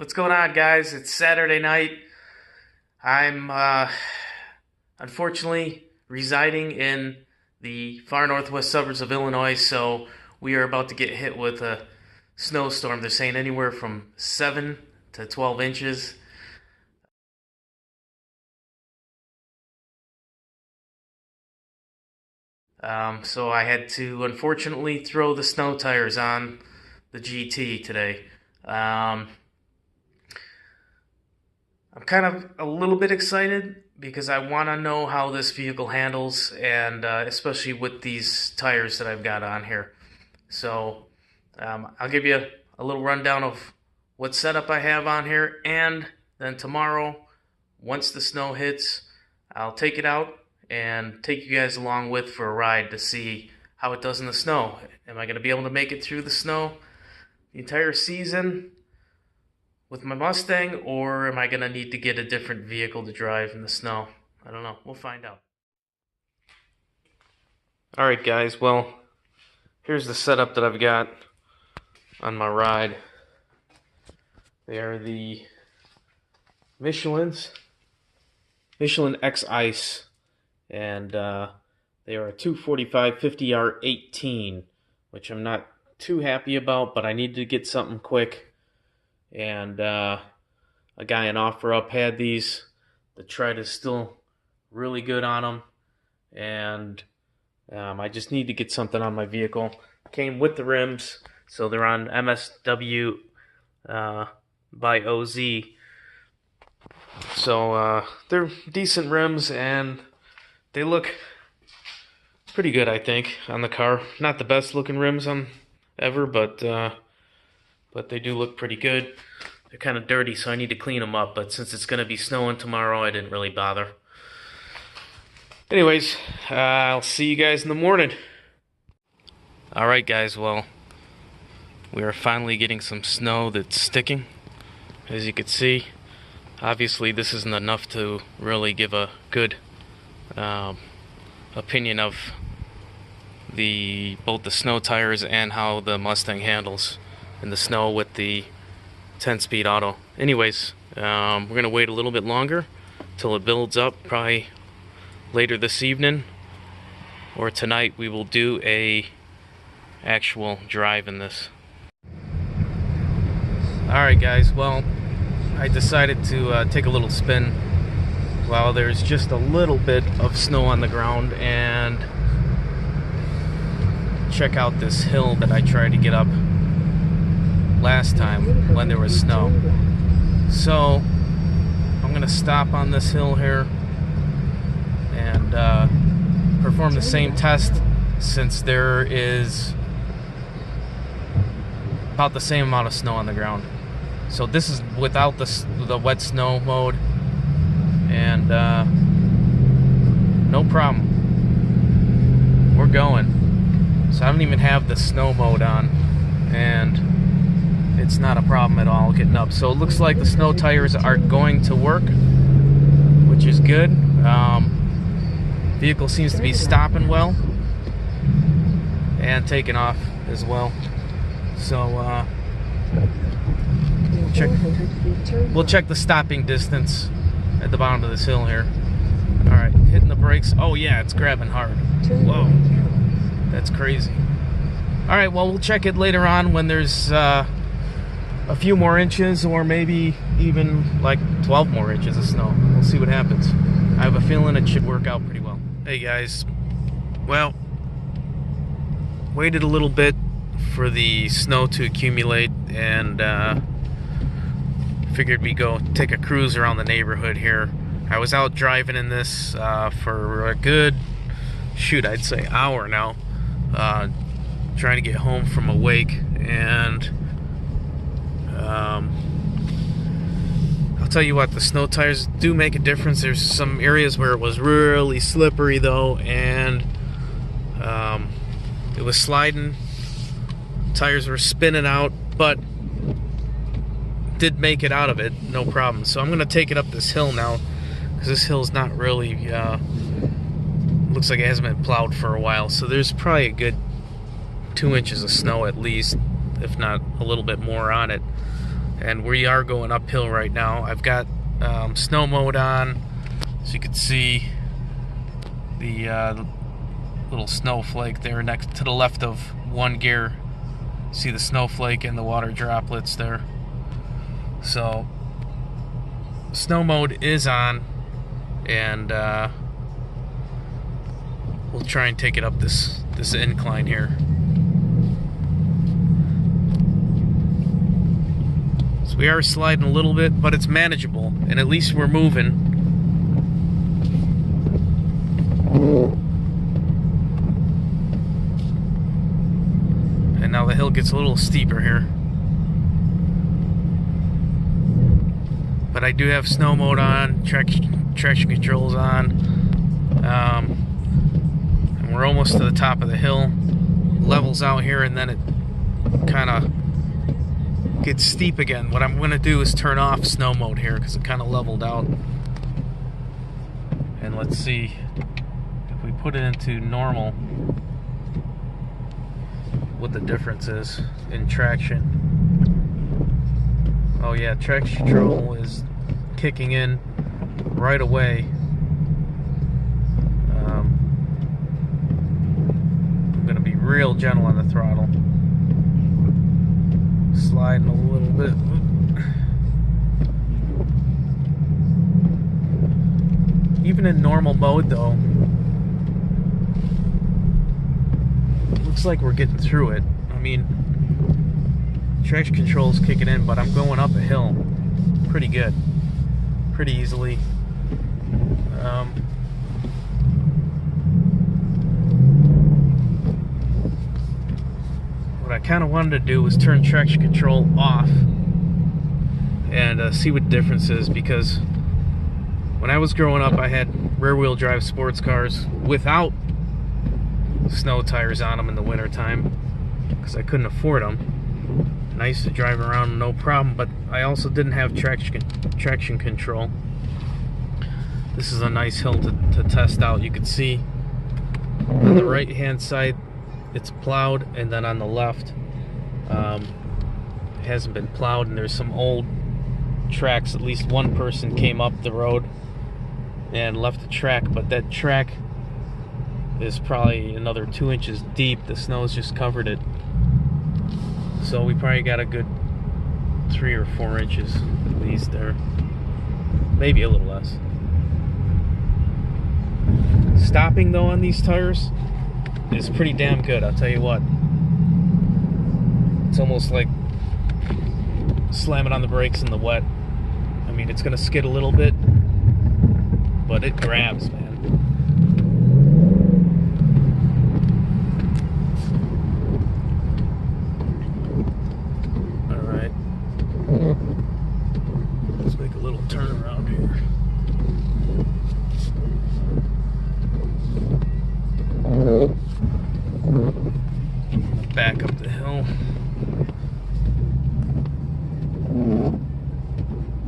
What's going on, guys? It's Saturday night. I'm unfortunately residing in the far northwest suburbs of Illinois, so we are about to get hit with a snowstorm. They're saying anywhere from 7 to 12 inches. So I had to unfortunately throw the snow tires on the GT today. I'm kind of a little bit excited because I want to know how this vehicle handles, and especially with these tires that I've got on here. So I'll give you a little rundown of what setup I have on here, and then tomorrow, once the snow hits, I'll take it out and take you guys along with for a ride to see how it does in the snow. Am I going to be able to make it through the snow the entire season with my Mustang, or am I going to need to get a different vehicle to drive in the snow? I don't know. We'll find out. Alright guys, well, here's the setup that I've got on my ride. They are the Michelin X Ice, and they are a 245 50R18, which I'm not too happy about, but I needed to get something quick. And a guy in OfferUp had these. The tread is still really good on them, and I just need to get something on my vehicle. Came with the rims, so they're on MSW by OZ. So they're decent rims, and they look pretty good, I think, on the car. Not the best looking rims on ever, but they do look pretty good. They're kind of dirty, so I need to clean them up, but since it's going to be snowing tomorrow, I didn't really bother. Anyways, I'll see you guys in the morning. Alright guys, well, we are finally getting some snow that's sticking, as you can see. Obviously this isn't enough to really give a good opinion of both the snow tires and how the Mustang handles in the snow with the 10-speed auto. Anyways, we're going to wait a little bit longer till it builds up. Probably later this evening or tonight we will do a actual drive in this. Alright guys, well, I decided to take a little spin while there's just a little bit of snow on the ground and check out this hill that I tried to get up last time when there was snow. So I'm gonna stop on this hill here and perform the same test, since there is about the same amount of snow on the ground. So this is without the wet snow mode, and no problem, we're going. So I don't even have the snow mode on, and it's not a problem at all getting up. So it looks like the snow tires are going to work, which is good. Vehicle seems to be stopping well and taking off as well. So we'll check the stopping distance at the bottom of this hill here. Alright, hitting the brakes. Oh yeah, it's grabbing hard. Whoa, that's crazy. Alright, well, we'll check it later on when there's a few more inches, or maybe even like 12 more inches of snow. We'll see what happens. I have a feeling it should work out pretty well. Hey guys, well, waited a little bit for the snow to accumulate, and figured we'd go take a cruise around the neighborhood here. I was out driving in this for a good, I'd say hour now, trying to get home from a wake, and I'll tell you what, the snow tires do make a difference. There's some areas where it was really slippery though, and it was sliding, tires were spinning out, but did make it out of it, no problem. So I'm gonna take it up this hill now, because this hill's not really looks like it hasn't been plowed for a while, so there's probably a good 2 inches of snow at least, if not a little bit more on it. and we are going uphill right now. I've got snow mode on, so you can see the little snowflake there next to the left of one gear. See the snowflake and the water droplets there. So snow mode is on, and we'll try and take it up this incline here. So we are sliding a little bit, but it's manageable, and at least we're moving. And now the hill gets a little steeper here. But I do have snow mode on, traction controls on, and we're almost to the top of the hill. Levels out here, and then it kind of gets steep again. What I'm going to do is turn off snow mode here because it kind of leveled out. And let's see if we put it into normal, what the difference is in traction. Oh yeah, traction control is kicking in right away. I'm going to be real gentle on the throttle. Sliding a little bit. Even in normal mode though, it looks like we're getting through it. I mean, traction control is kicking in, but I'm going up a hill pretty good, pretty easily. What I kind of wanted to do was turn traction control off and see what the difference is, because when I was growing up I had rear-wheel drive sports cars without snow tires on them in the wintertime because I couldn't afford them. And I used to drive around no problem, but I also didn't have traction control. This is a nice hill to test out. You can see on the right hand side it's plowed, and then on the left it hasn't been plowed, and there's some old tracks. At least one person came up the road and left a track, but that track is probably another 2 inches deep. The snow's just covered it, so we probably got a good 3 or 4 inches at least there, maybe a little less. Stopping though on these tires is pretty damn good, I'll tell you what. It's almost like slamming on the brakes in the wet. I mean, it's gonna skid a little bit, but it grabs, man. Alright. Let's make a little turn around here. Back up the hill.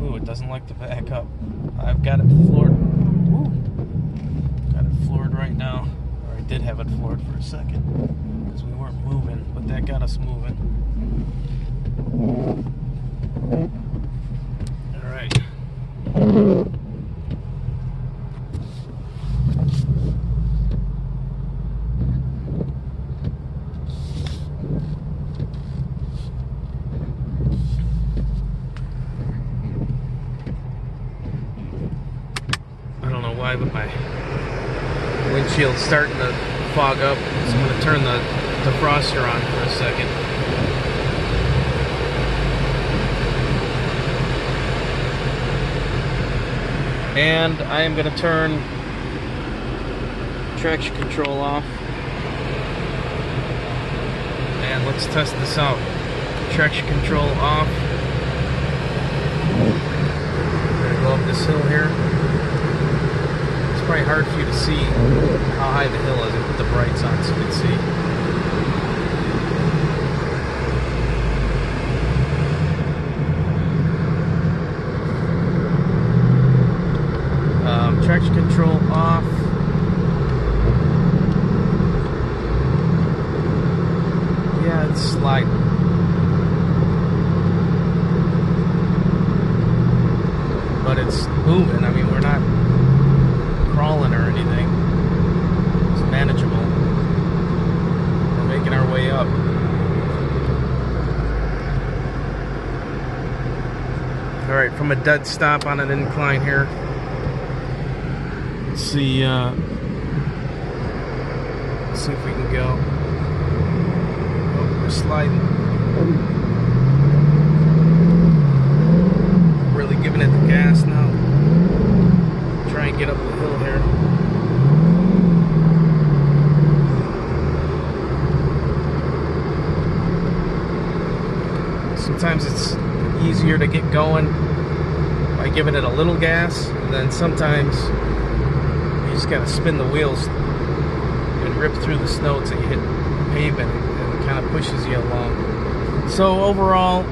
Ooh, it doesn't like to back up. I've got it floored. Ooh. Got it floored right now. Or I did have it floored for a second because we weren't moving, but that got us moving. Alright. But my windshield's starting to fog up, so I'm going to turn the defroster on for a second. And I am going to turn traction control off. And let's test this out. Traction control off. I'm going to go up this hill here. It's probably hard for you to see how high the hill is. I put the brights on so you can see. Traction control off. Yeah, it's sliding. but it's moving. I mean, we're not crawling or anything. It's manageable. We're making our way up. Alright, from a dead stop on an incline here. Let's see if we can go. Oh, we're sliding. Really giving it the gas now. Try and get up the hill here. Sometimes it's easier to get going by giving it a little gas, and then sometimes you just gotta spin the wheels and rip through the snow till you hit pavement, and it kind of pushes you along. So overall,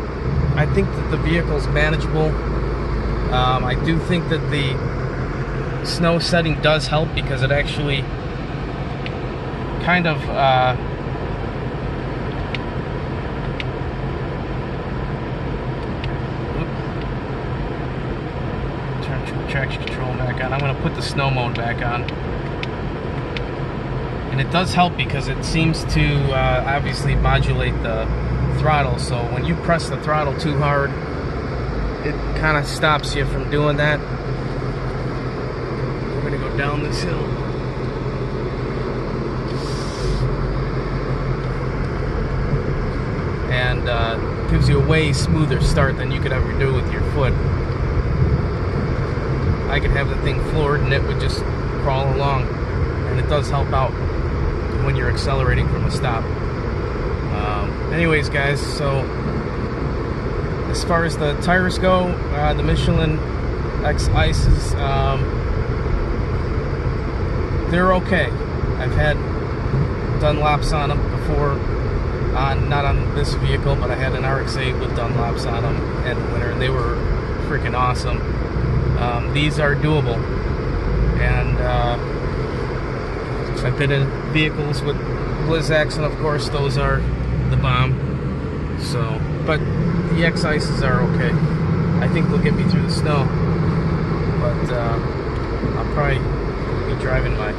I think that the vehicle's manageable. I do think that the snow setting does help because it actually kind of turn traction control back on. I'm going to put the snow mode back on. And it does help because it seems to obviously modulate the throttle. So when you press the throttle too hard, it kind of stops you from doing that. We're going to go down this hill. And gives you a way smoother start than you could ever do with your foot. I could have the thing floored and it would just crawl along, and it does help out when you're accelerating from a stop. Anyways, guys, so as far as the tires go, the Michelin X Ices, they're okay. I've had Dunlops on them before, not on this vehicle, but I had an RX-8 with Dunlops on them in the winter, and they were freaking awesome. These are doable, and I've been in vehicles with Blizzaks, and of course those are the bomb. So, but the X Ices are okay. I think they'll get me through the snow, but I'll probably be driving my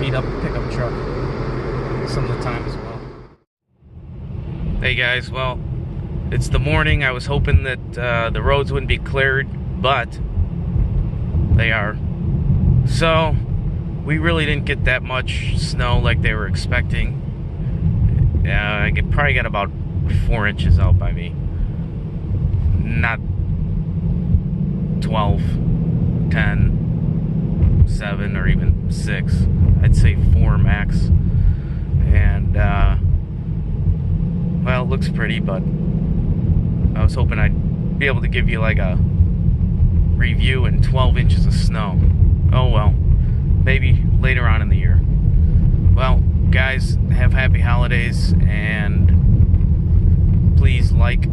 beat up pickup truck some of the time as well. Hey guys, well, it's the morning. I was hoping that the roads wouldn't be cleared, but they are. So we really didn't get that much snow like they were expecting. I probably got about 4 inches out by me. Not 12, 10, 7, or even 6. I'd say 4 max. And well, it looks pretty, but I was hoping I'd be able to give you like a review in 12 inches of snow. Oh well, maybe later on in the year. Well, guys, have happy holidays, and please like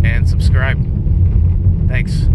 and subscribe. Thanks.